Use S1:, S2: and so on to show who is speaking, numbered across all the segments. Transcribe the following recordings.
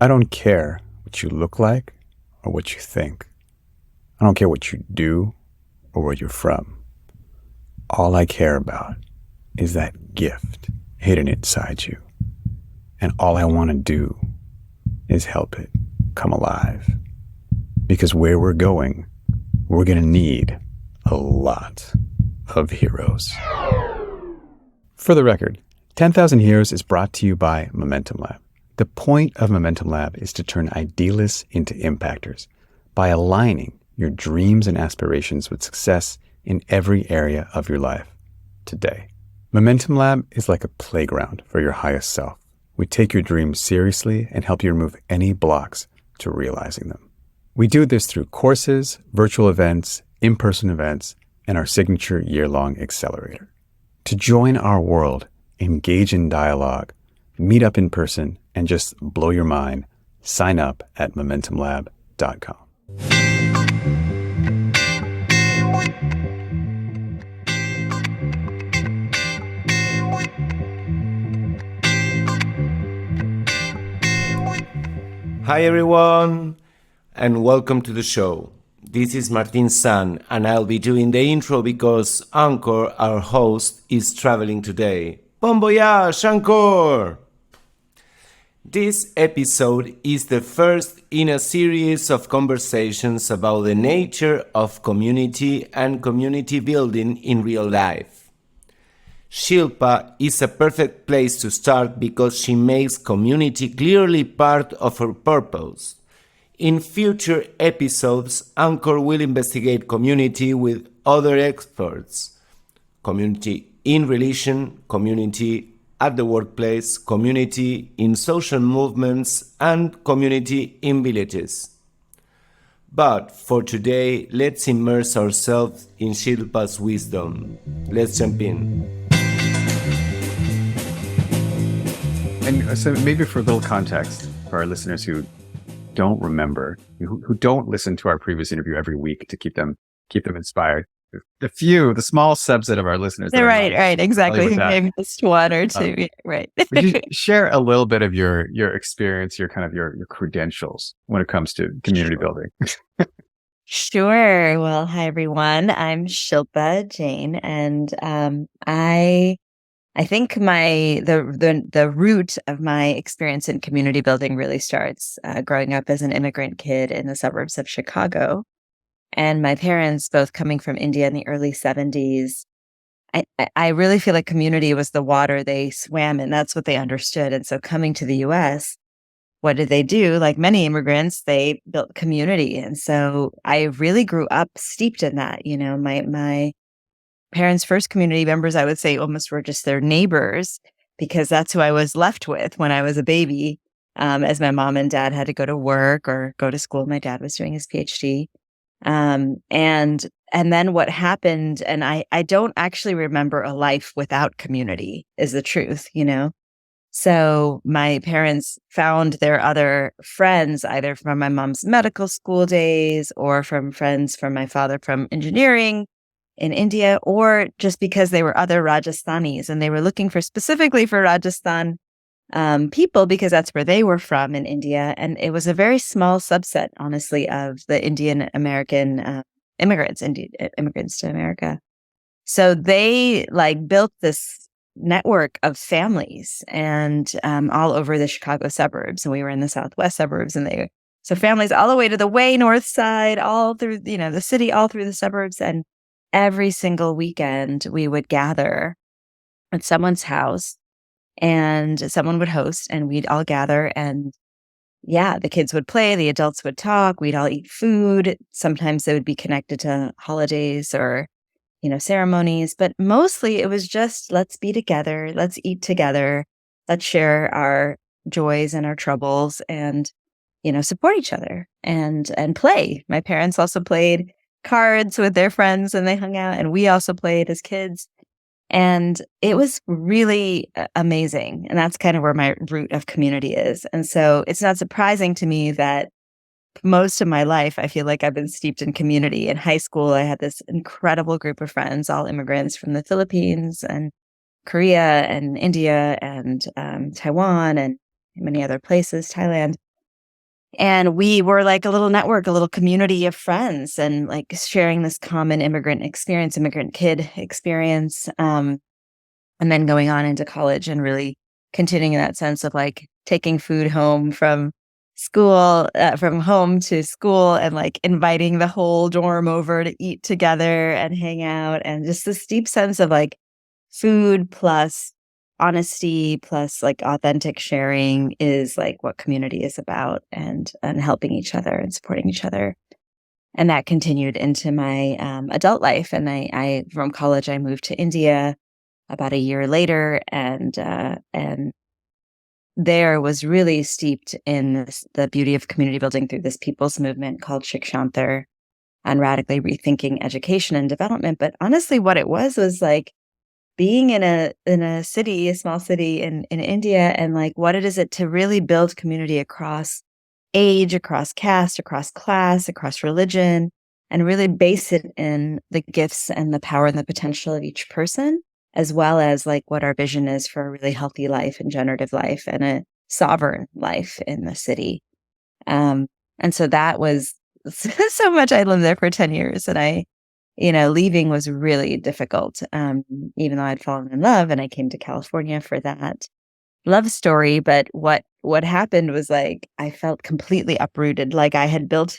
S1: I don't care what you look like or what you think. I don't care what you do or where you're from. All I care about is that gift hidden inside you. And all I want to do is help it come alive. Because where we're going, we're going to need a lot of heroes. For the record, 10,000 Heroes is brought to you by Momentum Lab. The point of Momentum Lab is to turn idealists into impactors by aligning your dreams and aspirations with success in every area of your life today. Momentum Lab is like a playground for your highest self. We take your dreams seriously and help you remove any blocks to realizing them. We do this through courses, virtual events, in-person events, and our signature year-long accelerator. To join our world, engage in dialogue, meet up in person, and just blow your mind, sign up at MomentumLab.com.
S2: Hi everyone, and welcome to the show. This is Martin San, and I'll be doing the intro because Anchor, our host, is traveling today. Bon voyage, Anchor! This episode is the first in a series of conversations about the nature of community and community building in real life. Shilpa is a perfect place to start because she makes community clearly part of her purpose. In future episodes, Anchor will investigate community with other experts. Community in religion, community at the workplace, community in social movements, and community in villages. But for today, let's immerse ourselves in Shilpa's wisdom. Let's jump in.
S1: And so maybe for a little context for our listeners who don't remember, who don't listen to our previous interview every week to keep them inspired. The small subset of our listeners.
S3: Right, exactly.
S1: Maybe
S3: just one or two, right.
S1: Would you share a little bit of your experience, your credentials when it comes to community building?
S3: Sure. Well, hi everyone. I'm Shilpa Jain, and I think the root of my experience in community building really starts growing up as an immigrant kid in the suburbs of Chicago. And my parents, both coming from India in the early 70s, I really feel like community was the water they swam in. That's what they understood. And so coming to the US, what did they do? Like many immigrants, they built community. And so I really grew up steeped in that. You know, my parents' first community members, I would say almost were just their neighbors, because that's who I was left with when I was a baby, as my mom and dad had to go to work or go to school. My dad was doing his PhD. And then what happened, and I don't actually remember a life without community, is the truth, you know? So my parents found their other friends, either from my mom's medical school days or from friends from my father from engineering in India, or just because they were other Rajasthanis and they were looking specifically for Rajasthan people, because that's where they were from in India. And it was a very small subset, honestly, of the Indian American immigrants to America. So they built this network of families and all over the Chicago suburbs. And we were in the southwest suburbs, and so families all the way to the way north side, all through, the city, all through the suburbs. And every single weekend we would gather at someone's house, and someone would host, and we'd all gather, and the kids would play, the adults would talk, we'd all eat food. Sometimes they would be connected to holidays or, ceremonies, but mostly it was just, let's be together, let's eat together, let's share our joys and our troubles, and, support each other and play. My parents also played cards with their friends, and they hung out, and we also played as kids. And it was really amazing. And that's kind of where my root of community is. And so it's not surprising to me that most of my life, I feel like I've been steeped in community. In high school, I had this incredible group of friends, all immigrants from the Philippines and Korea and India and Taiwan and many other places, Thailand. And we were like a little network, a little community of friends, and like sharing this common immigrant experience, immigrant kid experience. And then going on into college and really continuing that sense of like taking food home from school, from home to school, and like inviting the whole dorm over to eat together and hang out. And just this deep sense of like food plus honesty plus like authentic sharing is like what community is about, and helping each other and supporting each other. And that continued into my adult life. And I from college, I moved to India about a year later, and there was really steeped in the beauty of community building through this people's movement called Shikshantar, and radically rethinking education and development. But honestly, what it was like being in a city, a small city in India, and like what it is it to really build community across age, across caste, across class, across religion, and really base it in the gifts and the power and the potential of each person, as well as like what our vision is for a really healthy life and generative life and a sovereign life in the city. And so that was so much. I lived there for 10 years, and leaving was really difficult. Even though I'd fallen in love and I came to California for that love story. But what happened was like, I felt completely uprooted. Like I had built,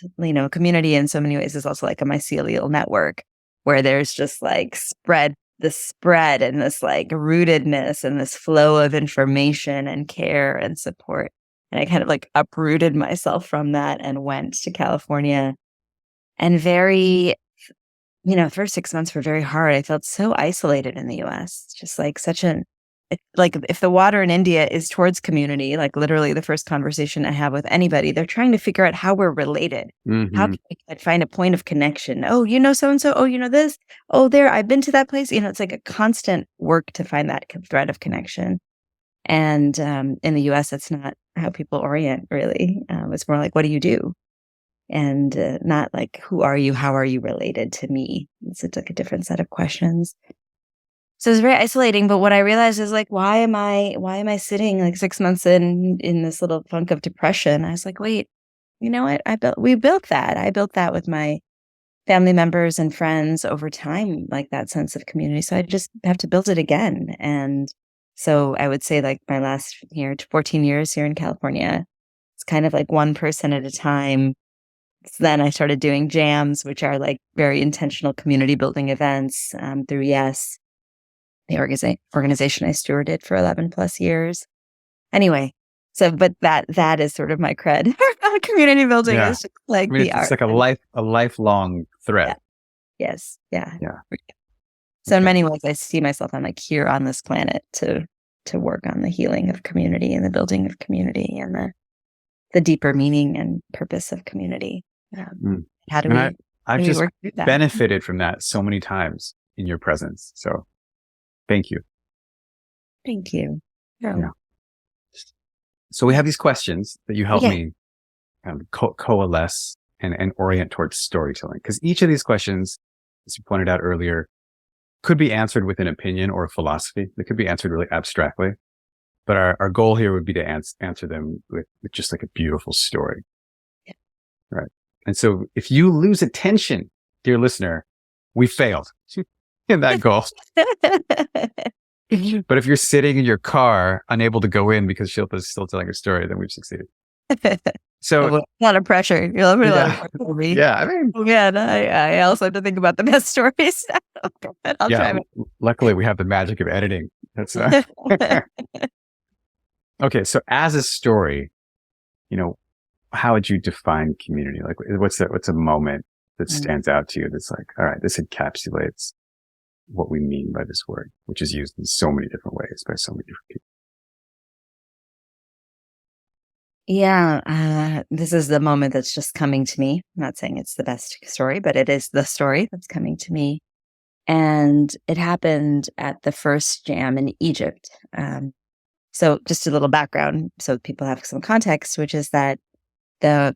S3: community in so many ways is also like a mycelial network where there's just like this spread and this like rootedness and this flow of information and care and support. And I kind of like uprooted myself from that and went to California. And first 6 months were very hard. I felt so isolated in the US, just like like if the water in India is towards community, like literally the first conversation I have with anybody, they're trying to figure out how we're related. How can we find a point of connection? Oh, you know so-and-so. Oh, you know this. Oh, there, I've been to that place. It's like a constant work to find that thread of connection. And in the US, that's not how people orient, really. It's more like, what do you do? And not like, who are you? How are you related to me? It's like a different set of questions. So it was very isolating. But what I realized is like, why am I sitting like 6 months in this little funk of depression? I was like, wait, you know what? We built that. I built that with my family members and friends over time, like that sense of community. So I just have to build it again. And so I would say like my last 14 years here in California, it's kind of like one person at a time. So then I started doing jams, which are like very intentional community building events through Yes, the organization I stewarded for 11 plus years. Anyway, but that is sort of my cred. Community building is just like the art.
S1: It's like a lifelong thread.
S3: Yeah. Yes. Yeah.
S1: Yeah.
S3: So in many ways, I see myself, I'm like here on this planet to work on the healing of community and the building of community and the deeper meaning and purpose of community. How do
S1: I've just
S3: work through that?
S1: benefited from that so many times in your presence. So thank you.
S3: Thank you.
S1: Yeah. So we have these questions that you help me kind of coalesce and orient towards storytelling. Because each of these questions, as you pointed out earlier, could be answered with an opinion or a philosophy. They could be answered really abstractly. But our goal here would be to answer them with just like a beautiful story. Yeah. Right. And so if you lose attention, dear listener, we failed in that goal. But if you're sitting in your car, unable to go in because Shilpa is still telling her story, then we've succeeded. So
S3: a lot of pressure. You'll have a lot of pressure for me.
S1: Yeah, I mean,
S3: I also have to think about the best stories. But I'll try.
S1: Luckily, we have the magic of editing. That's okay. So, as a story, how would you define community? Like, what's a moment that stands out to you? That's like, all right, this encapsulates what we mean by this word, which is used in so many different ways by so many different people.
S3: Yeah, this is the moment that's just coming to me. I'm not saying it's the best story, but it is the story that's coming to me. And it happened at the first jam in Egypt. So just a little background so people have some context, which is that the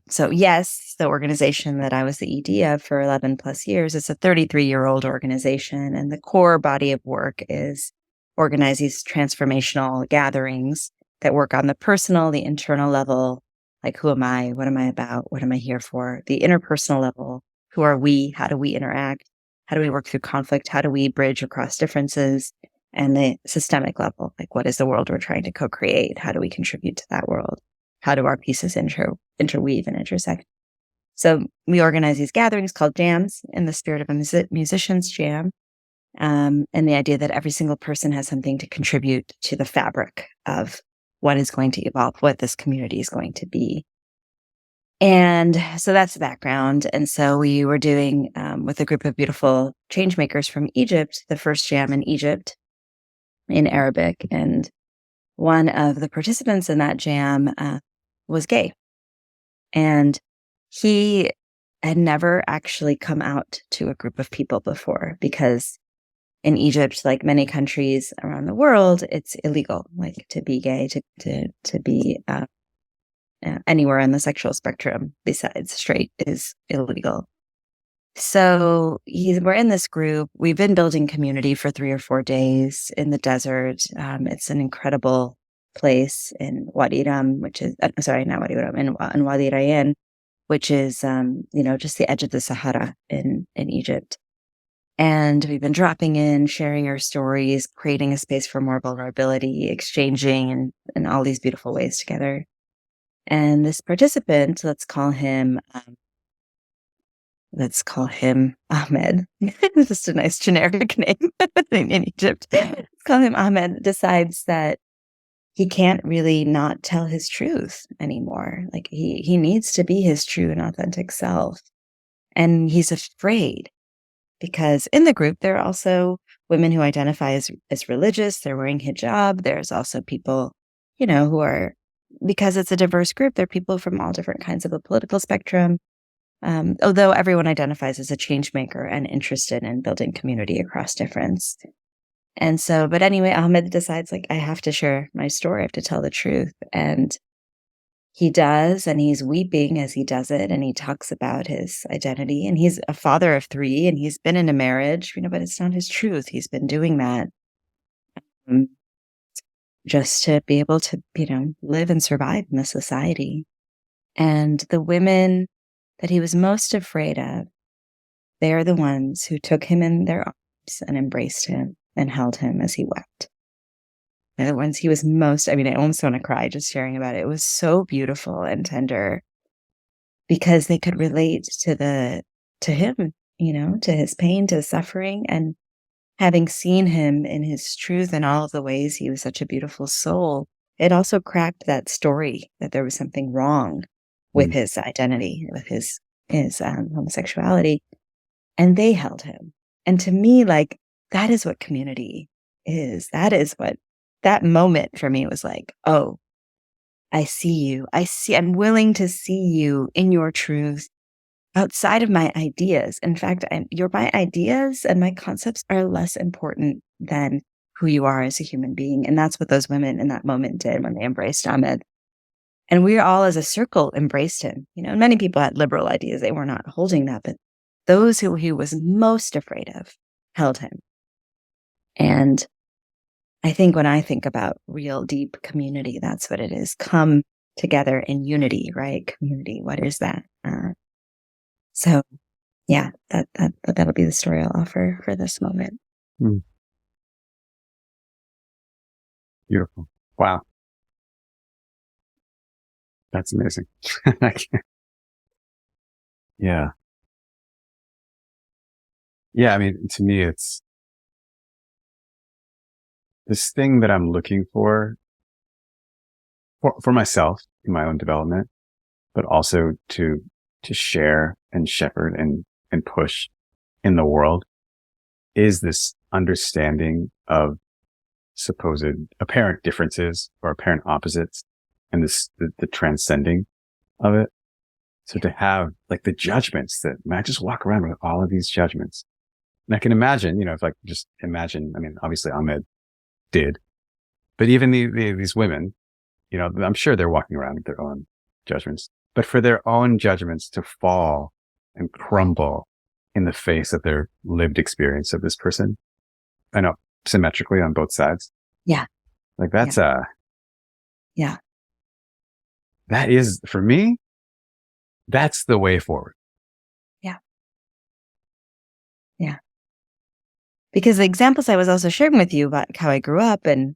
S3: organization that I was the ED of for 11 plus years, it's a 33-year-old organization. And the core body of work is organize these transformational gatherings that work on the personal, the internal level, Like, who am I? What am I about? What am I here for? The interpersonal level, who are we? How do we interact? How do we work through conflict? How do we bridge across differences? And the systemic level, like, what is the world we're trying to co-create? How do we contribute to that world? How do our pieces interweave and intersect? So we organize these gatherings called jams in the spirit of a musician's jam. And the idea that every single person has something to contribute to the fabric of what is going to evolve, what this community is going to be. And so that's the background. And so we were doing, with a group of beautiful change makers from Egypt, the first jam in Egypt in Arabic. And one of the participants in that jam was gay. And he had never actually come out to a group of people before, because in Egypt, like many countries around the world, it's illegal, like to be gay, to be anywhere on the sexual spectrum besides straight is illegal. So we're in this group. We've been building community for 3 or 4 days in the desert. It's an incredible place in Wadi Ram, which is, sorry, not Wadi Ram, in Wadi Rayyan, which is, just the edge of the Sahara in Egypt. And we've been dropping in, sharing our stories, creating a space for more vulnerability, exchanging in all these beautiful ways together. And this participant, let's call him Ahmed. Just a nice generic name in Egypt. Let's call him Ahmed, decides that he can't really not tell his truth anymore. Like he needs to be his true and authentic self. And he's afraid, because in the group, there are also women who identify as religious. They're wearing hijab. There's also people, who are, because it's a diverse group, there are people from all different kinds of the political spectrum. Although everyone identifies as a change maker and interested in building community across difference. And so, but anyway, Ahmed decides, like, I have to share my story. I have to tell the truth. And he does, and he's weeping as he does it, and he talks about his identity, and he's a father of 3, and he's been in a marriage, but it's not his truth. He's been doing that just to be able to, live and survive in this society. And the women that he was most afraid of, they are the ones who took him in their arms and embraced him and held him as he wept. They're the ones he was most, I almost want to cry just sharing about it. It was so beautiful and tender, because they could relate to him, to his pain, to his suffering. And having seen him in his truth and all of the ways he was such a beautiful soul, it also cracked that story that there was something wrong with his identity, with his homosexuality. And they held him. And to me, like, that is what community is. That is what that moment for me was like, oh, I see you. I'm willing to see you in your truth outside of my ideas. In fact, my ideas and my concepts are less important than who you are as a human being. And that's what those women in that moment did when they embraced Ahmed. And we all as a circle embraced him. Many people had liberal ideas. They were not holding that, but those who he was most afraid of held him. And I think when I think about real deep community, that's what it is. Come together in unity, right? Community. What is that? So yeah, that'll be the story I'll offer for this moment.
S1: Beautiful. Wow. That's amazing. Yeah. Yeah. To me, it's this thing that I'm looking for myself in my own development, but also to share and shepherd and push in the world, is this understanding of supposed apparent differences or apparent opposites, and the transcending of it. So to have, like, the judgments that, I just walk around with all of these judgments. And I can imagine, if I just imagine, obviously Ahmed did, but even these women, I'm sure they're walking around with their own judgments, but for their own judgments to fall and crumble in the face of their lived experience of this person, I know, symmetrically on both sides.
S3: Yeah.
S1: Like, that's
S3: yeah.
S1: that is, for me, that's the way forward.
S3: Yeah. Yeah. Because the examples I was also sharing with you about how I grew up and,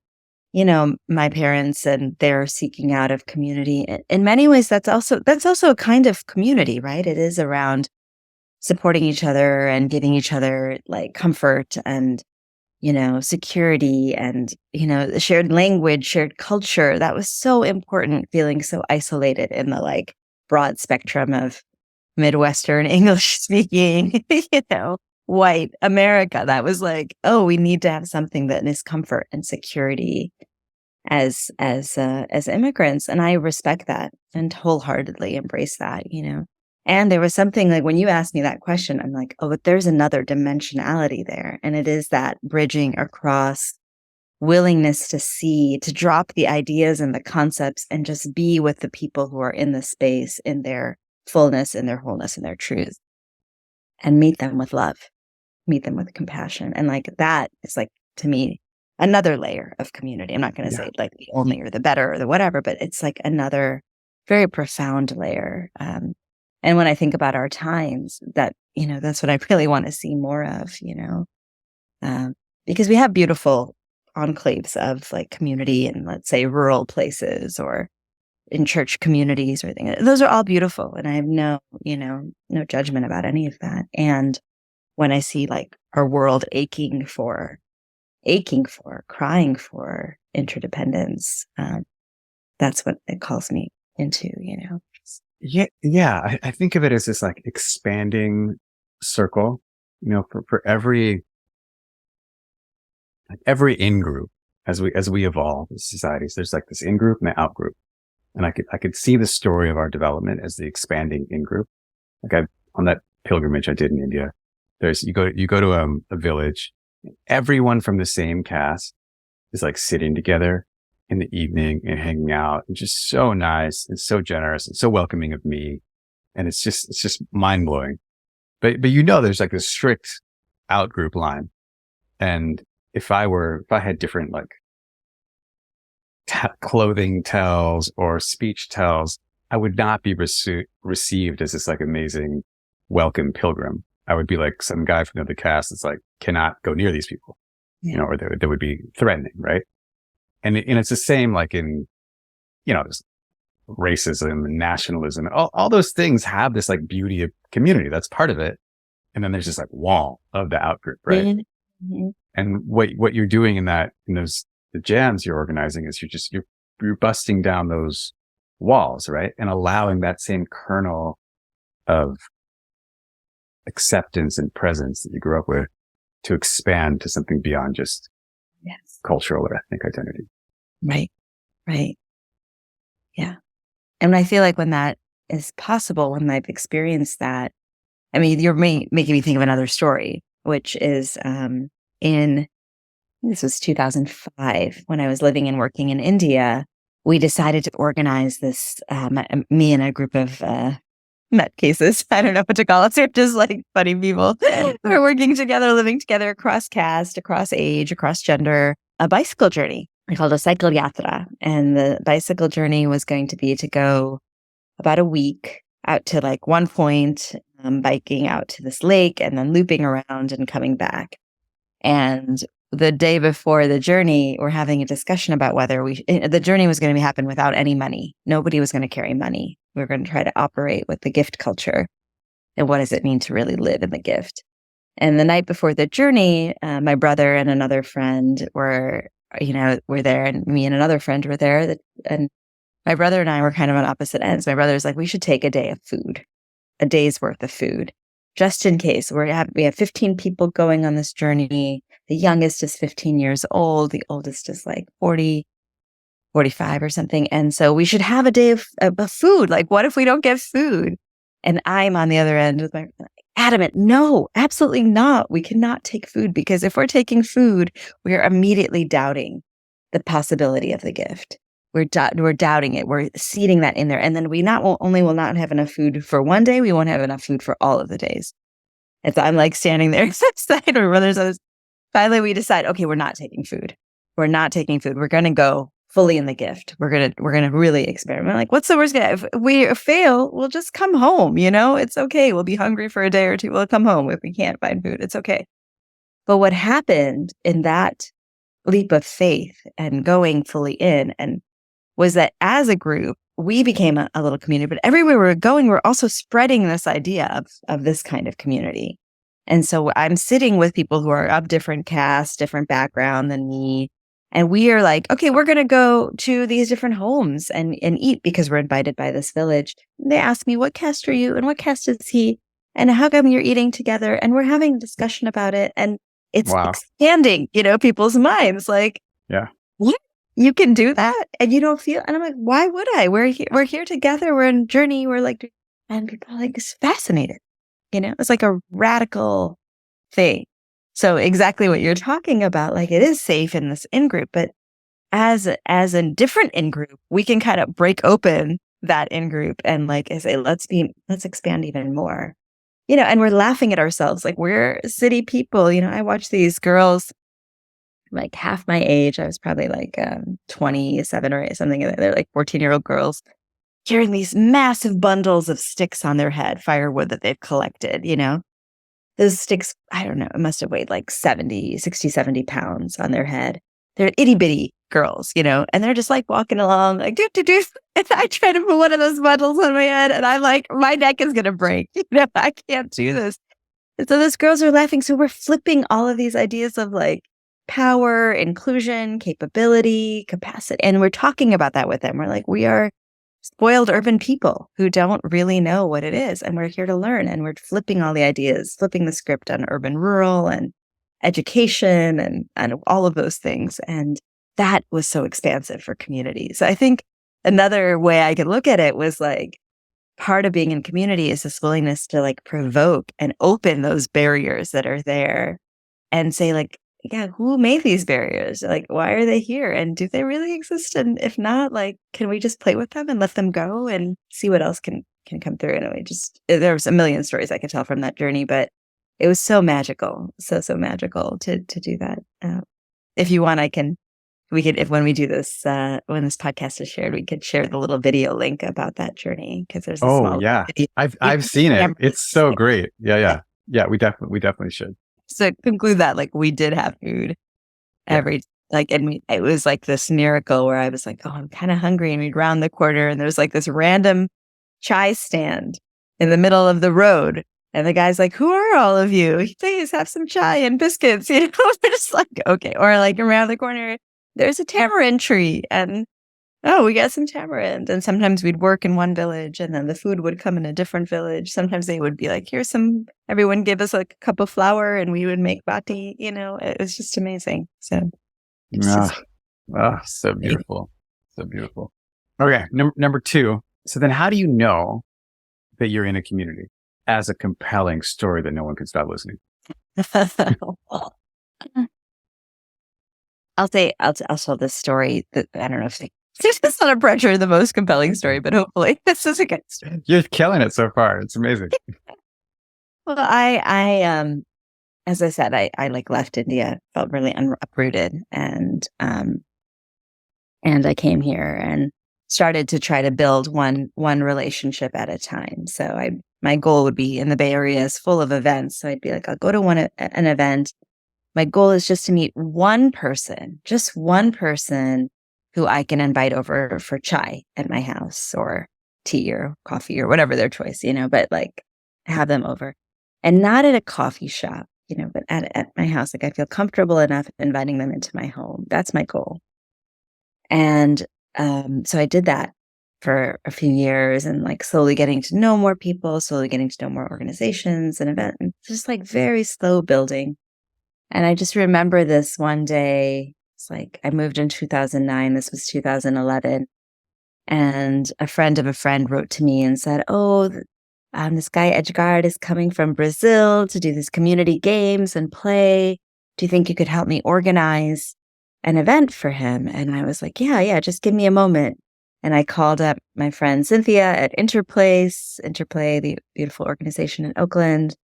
S3: my parents and their seeking out of community. In many ways, that's also a kind of community, right? It is around supporting each other and giving each other like comfort and, security and, the shared language, shared culture. That was so important, feeling so isolated in the like broad spectrum of Midwestern English speaking, white America. That was like, oh, we need to have something that is comfort and security as immigrants. And I respect that and wholeheartedly embrace that. And there was something like when you asked me that question, I'm like, oh, but there's another dimensionality there. And it is that bridging across willingness to see, to drop the ideas and the concepts and just be with the people who are in the space in their fullness, in their wholeness, in their truth, and meet them with love, meet them with compassion. And like that is like, to me, another layer of community. I'm not going to say like the only or the better or the whatever, but it's like another very profound layer. And when I think about our times, that, that's what I really want to see more of, because we have beautiful enclaves of like community in, let's say, rural places or in church communities or things. Those are all beautiful. And I have no judgment about any of that. And when I see like our world aching for, crying for interdependence, that's what it calls me into,
S1: Yeah. I think of it as this like expanding circle, for every in-group as we evolve as societies, there's like this in-group and the out-group. And I could see the story of our development as the expanding in-group. Like on that pilgrimage I did in India, you go to a village, everyone from the same caste is like sitting together in the evening and hanging out and just so nice and so generous and so welcoming of me. And it's just mind blowing. But there's like this strict out group line. And if I had different like clothing tells or speech tells, I would not be received as this like amazing welcome pilgrim. I would be like some guy from the other caste that's like, cannot go near these people, or they would be threatening. Right. And it's the same like in, there's racism and nationalism. All those things have this like beauty of community. That's part of it. And then there's this like wall of the outgroup, right?
S3: Mm-hmm.
S1: And what you're doing in those the jams you're organizing is you're busting down those walls, right? And allowing that same kernel of acceptance and presence that you grew up with to expand to something beyond just cultural or ethnic identity.
S3: Right. Right. Yeah. And I feel like when that is possible, when I've experienced that, I mean, you're making me think of another story, which is this was 2005 when I was living and working in India. We decided to organize this, me and a group of nutcases. I don't know what to call it. They're just like funny people. We're working together, living together across caste, across age, across gender, a bicycle journey. We called it a cycle yatra. And the bicycle journey was going to be to go about a week out to like one point, biking out to this lake and then looping around and coming back. And the day before the journey, we're having a discussion about whether the journey was going to happen without any money. Nobody was going to carry money. We were going to try to operate with the gift culture. And what does it mean to really live in the gift? And the night before the journey, my brother and another friend were there, and me and another friend were there. And my brother and I were kind of on opposite ends. My brother's like, we should take a day of food, a day's worth of food, just in case. We have 15 people going on this journey. The youngest is 15 years old. The oldest is like 40, 45 or something. And so we should have a day of food. Like, what if we don't get food? And I'm on the other end with my adamant, no, absolutely not. We cannot take food, because if we're taking food, we're immediately doubting the possibility of the gift. We're doubting it. We're seeding that in there. And then we not only will not have enough food for one day, we won't have enough food for all of the days. And so I'm like standing there beside my brothers. Finally, we decide, okay, we're not taking food. We're not taking food. We're going to go fully in the gift. We're gonna really experiment. Like, what's the worst? If we fail, we'll just come home. It's okay. We'll be hungry for a day or two. We'll come home if we can't find food. It's okay. But what happened in that leap of faith and going fully in and was that as a group, we became a little community, but everywhere we were going, we're also spreading this idea of this kind of community. And so I'm sitting with people who are of different castes, different background than me. And we are like, okay, we're going to go to these different homes and eat because we're invited by this village. And they ask me, what caste are you? And what caste is he? And how come you're eating together? And we're having a discussion about it. And it's expanding, people's minds. Like,
S1: yeah,
S3: what? You can do that and you don't feel, and I'm like, why would I? We're here together. We're in a journey. We're like, and people are like, it's fascinated. It's like a radical thing. So exactly what you're talking about, like it is safe in this in-group, but as a different in-group, we can kind of break open that in-group and like say, let's expand even more, and we're laughing at ourselves. Like we're city people, I watch these girls like half my age. I was probably like 27 or something. They're like 14-year-old girls carrying these massive bundles of sticks on their head, firewood that they've collected, Those sticks, I don't know, it must have weighed like 60, 70 pounds on their head. They're itty bitty girls, and they're just like walking along like, do. And I try to put one of those bundles on my head and I'm like, my neck is going to break. I can't do this. And so those girls are laughing. So we're flipping all of these ideas of like, power, inclusion, capability, capacity. And we're talking about that with them. We're like, we are spoiled urban people who don't really know what it is. And we're here to learn. And we're flipping all the ideas, flipping the script on urban, rural, and education and all of those things. And that was so expansive for communities. So I think another way I could look at it was like, part of being in community is this willingness to like provoke and open those barriers that are there and say like, yeah, who made these barriers? Like, why are they here? And do they really exist? And if not, like, can we just play with them and let them go and see what else can come through? And there was a million stories I could tell from that journey, but it was so magical, so magical to do that. If you want, when we do this, when this podcast is shared, we could share the little video link about that journey because there's a small
S1: yeah,
S3: video.
S1: I've seen it. It's so great. Yeah. We definitely should.
S3: So conclude that like we did have food every it was like this miracle where I was like, oh, I'm kind of hungry, and we'd round the corner and there's like this random chai stand in the middle of the road, and the guy's like, who are all of you? Please have some chai and biscuits. We're just like, okay. Or like around the corner, there's a tamarind tree, and oh, we got some tamarind. And sometimes we'd work in one village and then the food would come in a different village. Sometimes they would be like, everyone give us a cup of flour and we would make bati, it was just amazing. So.
S1: So beautiful. So beautiful. Okay. Number 2. So then how do you know that you're in a community as a compelling story that no one can stop listening?
S3: I'll tell this story that I don't know if it's not a pressure the most compelling story, but hopefully this is a good story.
S1: You're killing it so far. It's amazing.
S3: Well, I as I said, I like left India, felt really uprooted, and I came here and started to try to build one relationship at a time. So my goal would be in the Bay Area is full of events. So I'd be like, I'll go to an event. My goal is just to meet just one person who I can invite over for chai at my house or tea or coffee or whatever their choice, but like have them over, and not at a coffee shop, but at my house. Like I feel comfortable enough inviting them into my home. That's my goal. And so I did that for a few years and like slowly getting to know more people, slowly getting to know more organizations and events, just like very slow building. And I just remember this one day, it's like I moved in 2009, this was 2011. And a friend of a friend wrote to me and said, this guy Edgard is coming from Brazil to do these community games and play. Do you think you could help me organize an event for him? And I was like, yeah, just give me a moment. And I called up my friend Cynthia at Interplay, the beautiful organization in Oakland.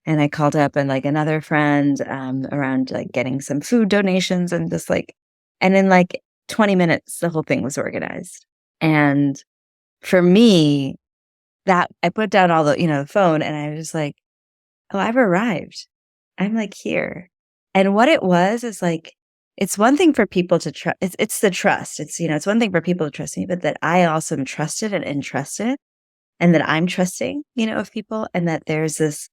S3: And I called up and like another friend around like getting some food donations and just like, and in like 20 minutes, the whole thing was organized. And for me, that I put down all the, the phone, and I was just like, oh, I've arrived. I'm like here. And what it was is like, it's one thing for people to trust. It's the trust. It's one thing for people to trust me, but that I also am trusted and entrusted, and that I'm trusting, of people, and that there's this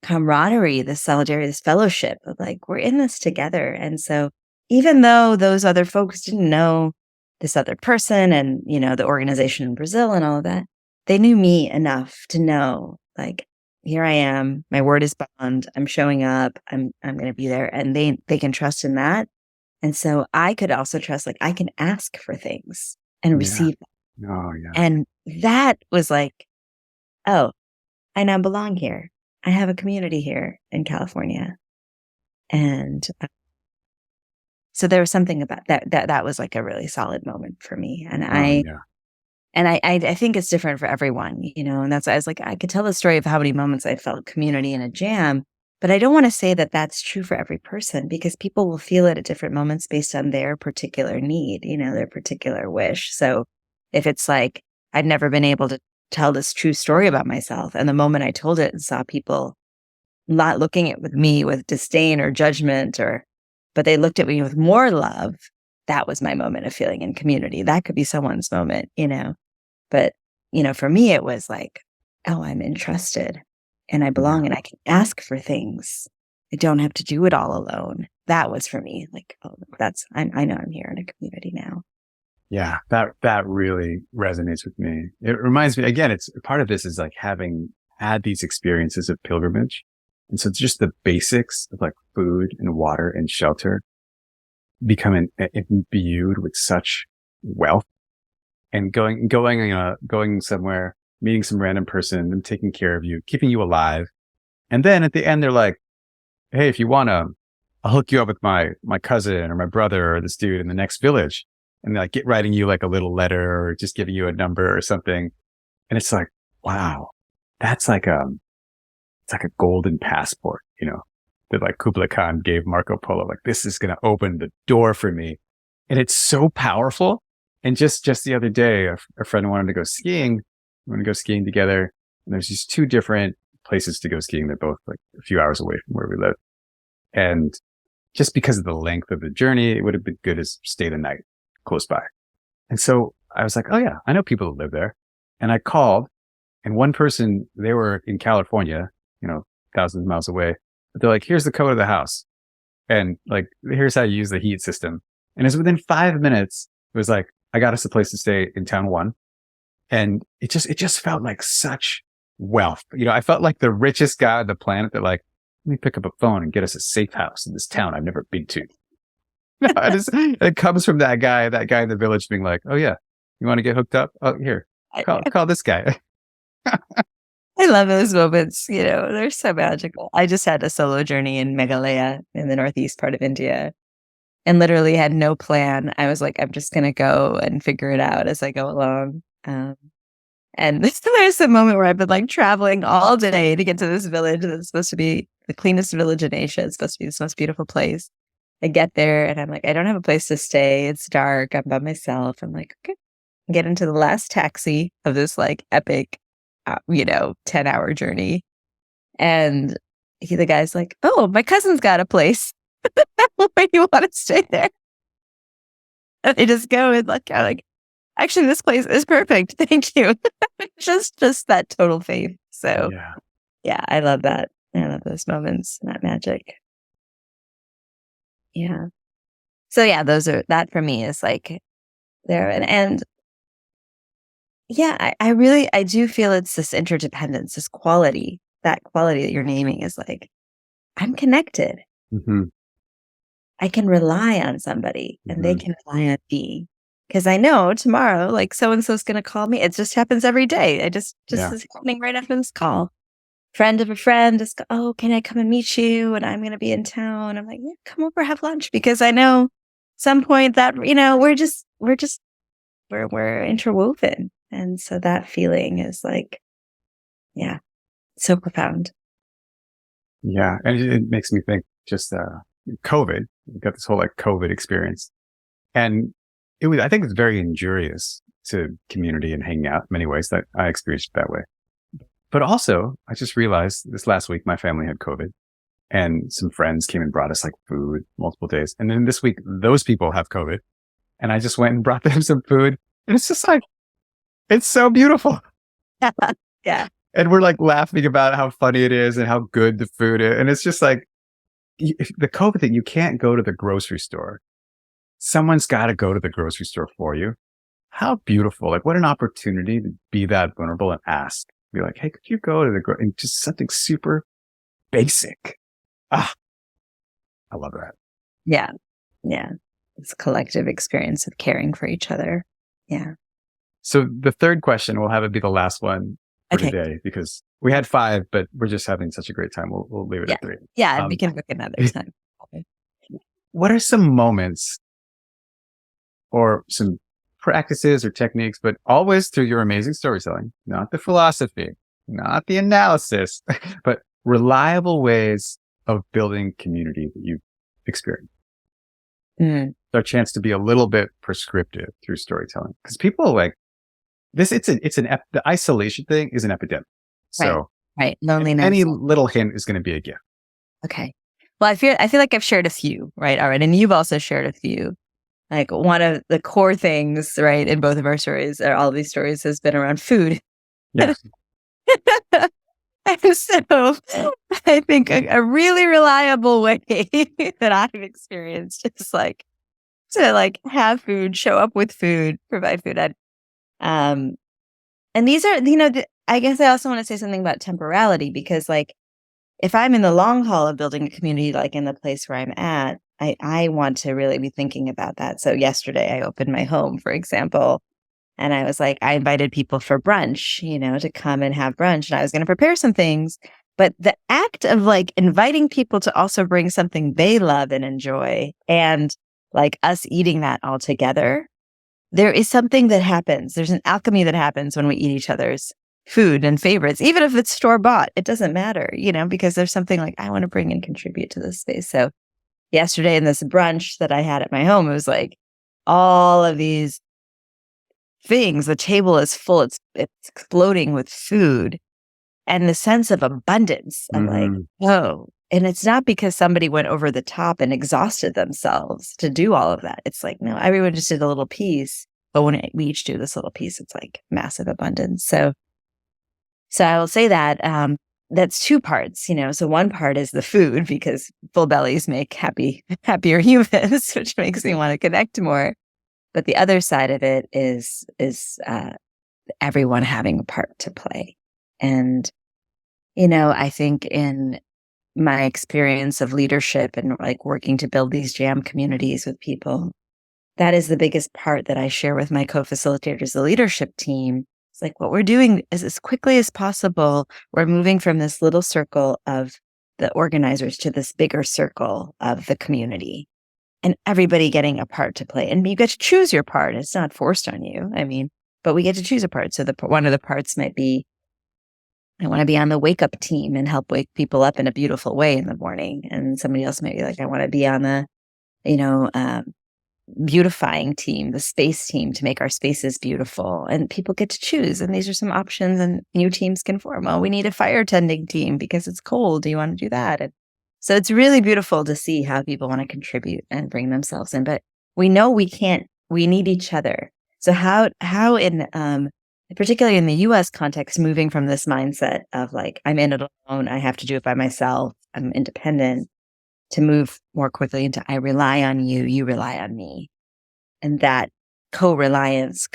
S3: camaraderie, this solidarity, this fellowship of like, we're in this together. And so even though those other folks didn't know this other person and, the organization in Brazil and all of that, they knew me enough to know, like, here I am, my word is bond, I'm showing up, I'm going to be there, and they can trust in that. And so I could also trust, like, I can ask for things and
S1: Yeah.
S3: receive them.
S1: Oh, yeah.
S3: And that was like, oh, I now belong here. I have a community here in California. And so there was something about that was like a really solid moment for me. And
S1: Oh, yeah.
S3: I think it's different for everyone, and that's why I was like, I could tell the story of how many moments I felt community in a jam, but I don't want to say that that's true for every person, because people will feel it at different moments based on their particular need, their particular wish. So if it's like, I'd never been able to tell this true story about myself, and the moment I told it and saw people not looking at me with disdain or judgment, but they looked at me with more love, that was my moment of feeling in community. That could be someone's moment, but, for me, it was like, oh, I'm entrusted and I belong, and I can ask for things. I don't have to do it all alone. That was for me like, oh, I know I'm here in a community now.
S1: Yeah, that really resonates with me. It reminds me, again, it's part of this is like having had these experiences of pilgrimage. And so just the basics of like food and water and shelter become imbued with such wealth, and going somewhere, meeting some random person, them taking care of you, keeping you alive. And then at the end, they're like, hey, if you want to, I'll hook you up with my cousin or my brother or this dude in the next village. And they're like writing you like a little letter or just giving you a number or something. And it's like, wow, that's like it's like a golden passport, that like Kublai Khan gave Marco Polo. Like, this is going to open the door for me. And it's so powerful. And just the other day, a friend wanted to go skiing. We want to go skiing together. And there's these two different places to go skiing. They're both like a few hours away from where we live. And just because of the length of the journey, it would have been good to stay the night close by. And so I was like, oh yeah, I know people who live there. And I called, and one person, they were in California, thousands of miles away. But they're like, here's the code of the house. And like, here's how you use the heat system. And it's within 5 minutes, it was like, I got us a place to stay in town one. And it just felt like such wealth. I felt like the richest guy on the planet that like, let me pick up a phone and get us a safe house in this town I've never been to. It comes from that guy in the village being like, oh yeah, you want to get hooked up? Oh, here, call this guy.
S3: I love those moments, they're so magical. I just had a solo journey in Meghalaya in the northeast part of India, and literally had no plan. I was like, I'm just going to go and figure it out as I go along. And there's a moment where I've been like traveling all day to get to this village that's supposed to be the cleanest village in Asia. It's supposed to be this most beautiful place. I get there and I'm like, I don't have a place to stay. It's dark. I'm by myself. I'm like, okay. Get into the last taxi of this like epic, 10-hour journey. And the guy's like, oh, my cousin's got a place. Where you want to stay there? And they just go and like, actually, this place is perfect. Thank you. just that total faith. So yeah, I love that. I love those moments, that magic. Yeah. So yeah, that for me is like there. And yeah, I do feel it's this interdependence, this quality, that you're naming is like, I'm connected.
S1: Mm-hmm.
S3: I can rely on somebody and they can rely on me. Because I know tomorrow, like so-and-so's going to call me. It just happens every day. It just is happening right after this call. Friend of a friend just go, oh, can I come and meet you? And I'm going to be in town. I'm like, yeah, come over, have lunch. Because I know some point that, we're interwoven. And so that feeling is like, yeah, so profound.
S1: Yeah. And it makes me think just, COVID, we got this whole like COVID experience. And I think it's very injurious to community and hanging out in many ways that I experienced it that way. But also, I just realized this last week, my family had COVID and some friends came and brought us like food multiple days. And then this week, those people have COVID and I just went and brought them some food. And it's just like, it's so beautiful.
S3: Yeah.
S1: And we're like laughing about how funny it is and how good the food is. And it's just like the COVID thing, you can't go to the grocery store. Someone's got to go to the grocery store for you. How beautiful. Like what an opportunity to be that vulnerable and ask. Be like, hey, could you go to the and just something super basic. I love that.
S3: Yeah. Yeah. It's a collective experience of caring for each other. Yeah.
S1: So the third question, we'll have it be the last one for today because we had 5, but we're just having such a great time. We'll leave it at 3.
S3: Yeah. We can book another time.
S1: What are some moments or some practices or techniques, but always through your amazing storytelling, not the philosophy, not the analysis, but reliable ways of building community that you've experienced? Our chance to be a little bit prescriptive through storytelling because people like this. The isolation thing is an epidemic. So
S3: right. Loneliness.
S1: Any little hint is going to be a gift.
S3: Okay. Well, I feel like I've shared a few, right? All right. And you've also shared a few. Like one of the core things, right, in both of our stories, or all of these stories, has been around food.
S1: Yeah.
S3: And so I think a really reliable way that I've experienced is like to like have food, show up with food, provide food. And these are, I guess I also want to say something about temporality because like if I'm in the long haul of building a community, like in the place where I'm at, I want to really be thinking about that. So yesterday I opened my home, for example, and I was like, I invited people for brunch, to come and have brunch. And I was going to prepare some things. But the act of like inviting people to also bring something they love and enjoy and like us eating that all together, there is something that happens. There's an alchemy that happens when we eat each other's food and favorites, even if it's store bought, it doesn't matter, because there's something like I want to bring and contribute to this space. So yesterday in this brunch that I had at my home, it was like all of these things. The table is full. It's exploding with food and the sense of abundance. I'm like, whoa. And it's not because somebody went over the top and exhausted themselves to do all of that. It's like, no, everyone just did a little piece. But when we each do this little piece, it's like massive abundance. So I will say that that's 2 parts, So one part is the food because full bellies make happier humans, which makes me want to connect more. But the other side of it is everyone having a part to play. And, I think in my experience of leadership and like working to build these jam communities with people, that is the biggest part that I share with my co-facilitators, the leadership team. It's like what we're doing is as quickly as possible, we're moving from this little circle of the organizers to this bigger circle of the community and everybody getting a part to play. And you get to choose your part. It's not forced on you. But we get to choose a part. So one of the parts might be, I want to be on the wake up team and help wake people up in a beautiful way in the morning. And somebody else might be like, I want to be on the, beautifying team, the space team to make our spaces beautiful. And people get to choose. And these are some options and new teams can form. Well, we need a fire tending team because it's cold. Do you want to do that? And so it's really beautiful to see how people want to contribute and bring themselves in. But we know we need each other. So how in, particularly in the US context, moving from this mindset of like, I'm in it alone, I have to do it by myself, I'm independent, to move more quickly into I rely on you, you rely on me. And that co-reliance,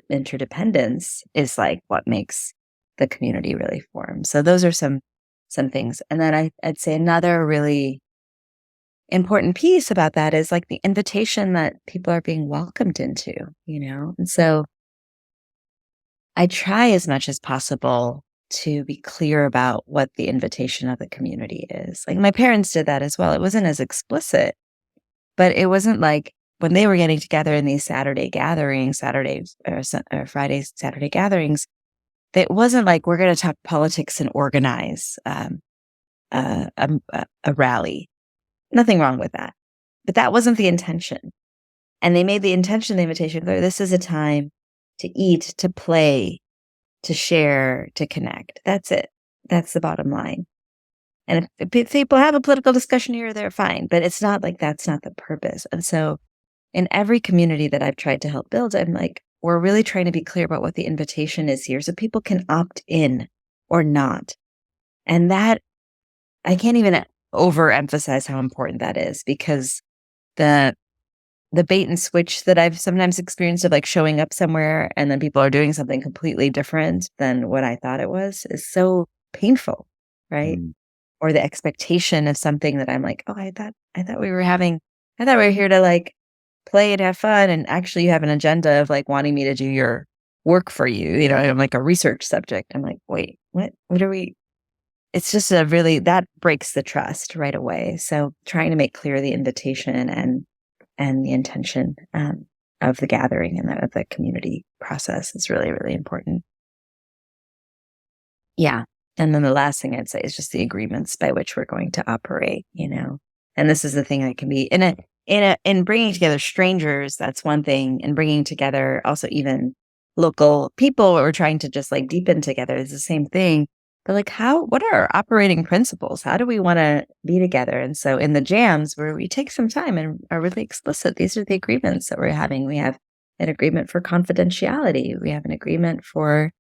S3: interdependence is like what makes the community really form. So those are some things. And then I'd say another really important piece about that is like the invitation that people are being welcomed into, And so I try as much as possible to be clear about what the invitation of the community is. Like my parents did that as well. It wasn't as explicit, but it wasn't like when they were getting together in these Saturday gatherings, Saturdays or Fridays, Saturday gatherings, it wasn't like we're going to talk politics and organize a rally. Nothing wrong with that. But that wasn't the intention. And they made the intention, the invitation clear. This is a time to eat, to play, to share, to connect. That's it. That's the bottom line. And if people have a political discussion here or there, fine. But it's not like that's not the purpose. And so in every community that I've tried to help build, I'm like, we're really trying to be clear about what the invitation is here so people can opt in or not. And that, I can't even overemphasize how important that is, because the bait and switch that I've sometimes experienced of like showing up somewhere and then people are doing something completely different than what I thought it was is so painful, right? Or the expectation of something that I'm like, oh, I thought we were here to like play and have fun, and actually you have an agenda of like wanting me to do your work for you. You know, I'm like a research subject. I'm like, wait, what are we? It's just that breaks the trust right away. So trying to make clear the invitation and the intention of the gathering and of the community process is really, really important. Yeah. And then the last thing I'd say is just the agreements by which we're going to operate, you know. And this is the thing that can be in bringing together strangers, that's one thing, and bringing together also even local people we're trying to just like deepen together is the same thing. But like what are our operating principles? How do we want to be together? And so in the jams where we take some time and are really explicit, these are the agreements that we're having. We have an agreement for confidentiality. We have an agreement for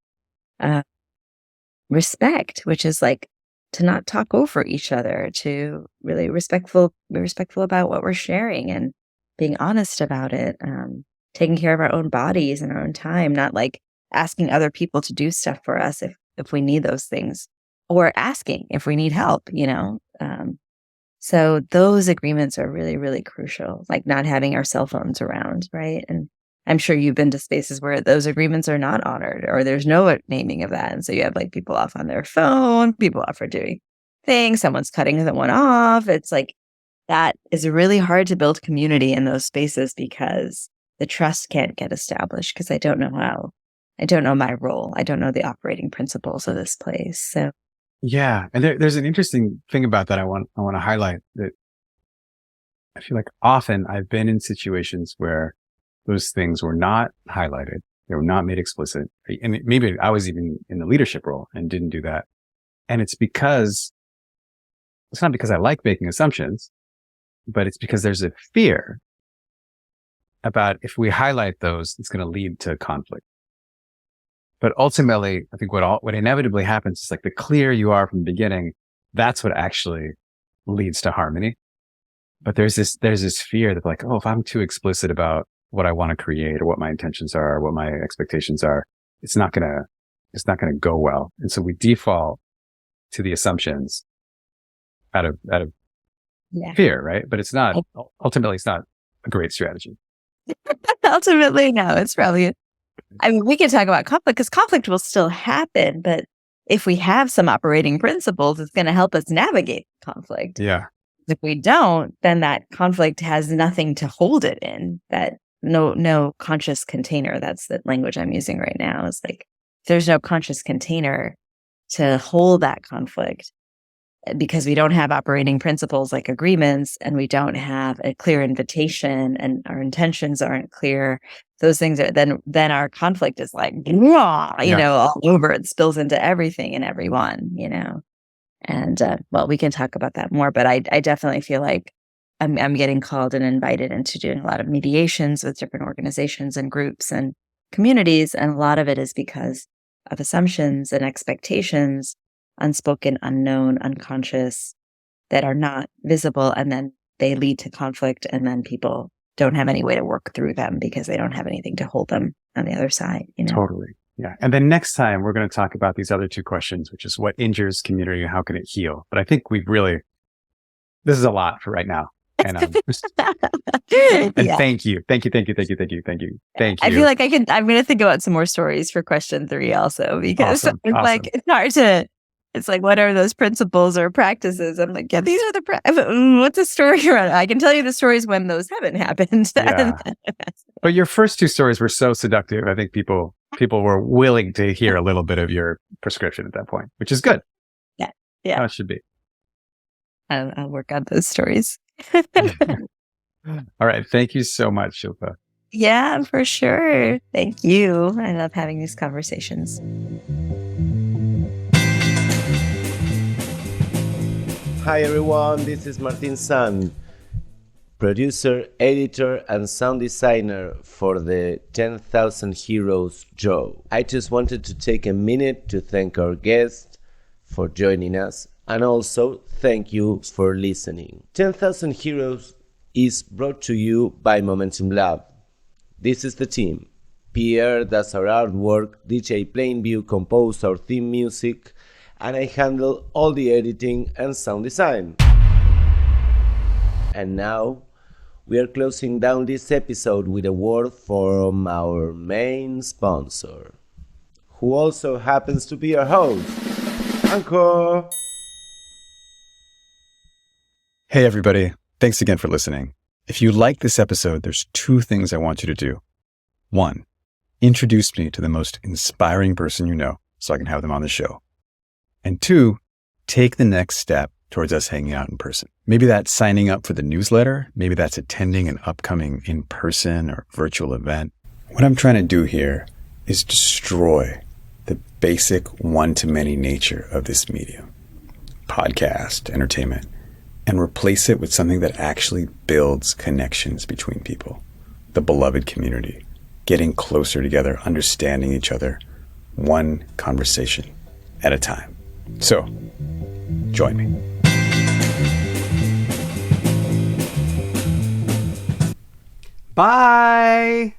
S3: respect, which is like to not talk over each other, to really be respectful about what we're sharing and being honest about it, taking care of our own bodies and our own time, not like asking other people to do stuff for us if we need those things, or asking if we need help, you know? So those agreements are really, really crucial, like not having our cell phones around, right? And I'm sure you've been to spaces where those agreements are not honored or there's no naming of that. And so you have like people off on their phone, people off for doing things, someone's cutting one off. It's like that is really hard to build community in those spaces because the trust can't get established because I don't know my role. I don't know the operating principles of this place. So
S1: yeah, and there's an interesting thing about that I want to highlight, that I feel like often I've been in situations where those things were not highlighted, they were not made explicit, and maybe I was even in the leadership role and didn't do that. And it's not because I like making assumptions, but it's because there's a fear about if we highlight those, it's going to lead to conflict. But ultimately, I think what inevitably happens is like the clearer you are from the beginning, that's what actually leads to harmony. But there's this fear that like, oh, if I'm too explicit about what I want to create or what my intentions are, or what my expectations are, it's not gonna go well. And so we default to the assumptions out of fear, right? But ultimately it's not a great strategy.
S3: Ultimately, no, it's probably, I mean, we can talk about conflict because conflict will still happen, but if we have some operating principles, it's going to help us navigate conflict.
S1: Yeah.
S3: If we don't, then that conflict has nothing to hold it in. That no conscious container. That's the language I'm using right now. Is like there's no conscious container to hold that conflict because we don't have operating principles like agreements, and we don't have a clear invitation, and our intentions aren't clear. Those things are then our conflict is like, all over. It spills into everything and everyone, you know. And well, we can talk about that more, but I definitely feel like I'm getting called and invited into doing a lot of mediations with different organizations and groups and communities, and a lot of it is because of assumptions and expectations, unspoken, unknown, unconscious, that are not visible, and then they lead to conflict, and then people don't have any way to work through them because they don't have anything to hold them on the other side, you know?
S1: Totally. Yeah. And then next time we're going to talk about these other two questions, which is what injures community and how can it heal? But I think this is a lot for right now. And, thank you. Thank you.
S3: I feel like I'm going to think about some more stories for question 3 also, because like, it's hard to, it's like, what are those principles or practices? I'm like, yeah, these are what's a story around? I can tell you the stories when those haven't happened.
S1: Yeah. But your first 2 stories were so seductive. I think people were willing to hear a little bit of your prescription at that point, which is good.
S3: Yeah.
S1: How it should be.
S3: I'll work on those stories.
S1: All right. Thank you so much, Shilpa.
S3: Yeah, for sure. Thank you. I love having these conversations.
S2: Hi everyone, this is Martin San, producer, editor, and sound designer for the 10,000 Heroes Joe. I just wanted to take a minute to thank our guest for joining us and also thank you for listening. 10,000 Heroes is brought to you by Momentum Lab. This is the team. Pierre does our artwork, DJ Plainview composed our theme music, and I handle all the editing and sound design. And now, we are closing down this episode with a word from our main sponsor, who also happens to be our host, Anchor.
S1: Hey, everybody. Thanks again for listening. If you like this episode, there's two things I want you to do. One, introduce me to the most inspiring person you know so I can have them on the show. And two, take the next step towards us hanging out in person. Maybe that's signing up for the newsletter. Maybe that's attending an upcoming in-person or virtual event. What I'm trying to do here is destroy the basic one-to-many nature of this medium, podcast, entertainment, and replace it with something that actually builds connections between people, the beloved community, getting closer together, understanding each other, one conversation at a time. So, join me.
S4: Bye!